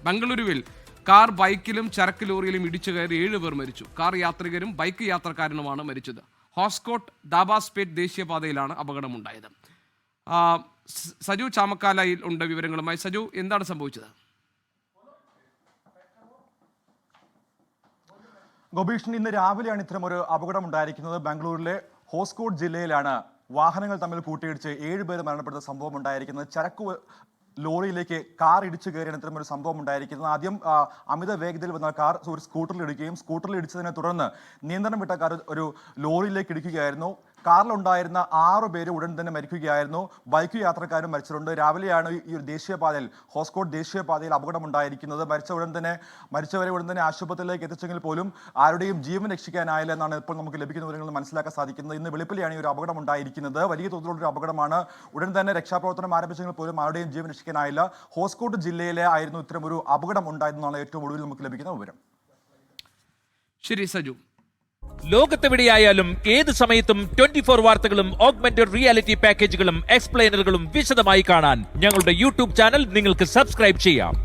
ബംഗളൂരുവിൽ കാർ ബൈക്കിലും ചരക്ക് ലോറിയിലും ഇടിച്ചു കയറി 7 പേർ മരിച്ചു. കാർ യാത്രികരും ബൈക്ക് യാത്രക്കാരനുമാണ് മരിച്ചത്. ഹോസ്കോട്ട് ദാബാസ്പേറ്റ് ദേശീയപാതയിലാണ് അപകടമുണ്ടായത്. സജു ചാമക്കാലയിൽ ഉണ്ട് വിവരങ്ങളുമായി. സജു, എന്താണ് സംഭവിച്ചത്? ഗോപീഷ്, ഇന്ന് രാവിലെയാണ് ഇത്തരം ഒരു അപകടം ഉണ്ടായിരിക്കുന്നത്. ബാംഗ്ലൂരിലെ ഹോസ്കോട്ട് ജില്ലയിലാണ് വാഹനങ്ങൾ തമ്മിൽ കൂട്ടിയിടിച്ച് 7 പേർ മരണപ്പെടുന്ന സംഭവം ഉണ്ടായിരിക്കുന്നത്. ചരക്ക് ലോറിയിലേക്ക് കാർ ഇടിച്ചു കയറിയാണ് ഇത്തരം ഒരു സംഭവം ഉണ്ടായിരിക്കുന്നത്. ആദ്യം അമിത വേഗതയിൽ വന്ന കാർ ഒരു സ്കൂട്ടറിൽ ഇടിക്കുകയും സ്കൂട്ടറിൽ ഇടിച്ചതിനെ തുടർന്ന് നിയന്ത്രണം വിട്ട കാർ ഒരു ലോറിയിലേക്ക് ഇടിക്കുകയായിരുന്നു. കാറിലുണ്ടായിരുന്ന 6 പേര് ഉടൻ തന്നെ മരിക്കുകയായിരുന്നു. ബൈക്ക് യാത്രക്കാരും മരിച്ചിട്ടുണ്ട്. രാവിലെയാണ് ഈ ഒരു ദേശീയപാതയിൽ, ഹോസ്കോട്ട് ദേശീയപാതയിൽ അപകടമുണ്ടായിരിക്കുന്നത്. മരിച്ചവരെ ഉടൻ തന്നെ ആശുപത്രിയിലേക്ക് എത്തിച്ചെങ്കിൽ പോലും ആരുടെയും ജീവൻ രക്ഷിക്കാനായില്ല എന്നാണ് ഇപ്പോൾ നമുക്ക് ലഭിക്കുന്ന വിവരങ്ങൾ മനസ്സിലാക്കാൻ സാധിക്കുന്നത്. ഇന്ന് വെളുപ്പിലെയാണ് ഈ ഒരു അപകടം ഉണ്ടായിരിക്കുന്നത്. വലിയ തോതിലുള്ളൊരു അപകടമാണ്. ഉടൻ തന്നെ രക്ഷാപ്രവർത്തനം ആരംഭിച്ചെങ്കിൽ പോലും ആരുടെയും ജീവൻ രക്ഷിക്കാനായില്ല. ഹോസ്കോട്ട് ജില്ലയിലെ ആയിരുന്നു ഇത്തരം ഒരു അപകടം ഉണ്ടായതെന്നാണ് ഏറ്റവും ഒടുവിൽ നമുക്ക് ലഭിക്കുന്ന വിവരം. ശരി സജു. ലോകത്തെവിടെയായാലും ഏത് സമയത്തും 24 വാർത്തകളും ഓഗ്മെന്റഡ് റിയാലിറ്റി പാക്കേജുകളും എക്സ്പ്ലെയിനറുകളും വിശദമായി കാണാൻ ഞങ്ങളുടെ യൂട്യൂബ് ചാനൽ നിങ്ങൾക്ക് സബ്സ്ക്രൈബ് ചെയ്യാം.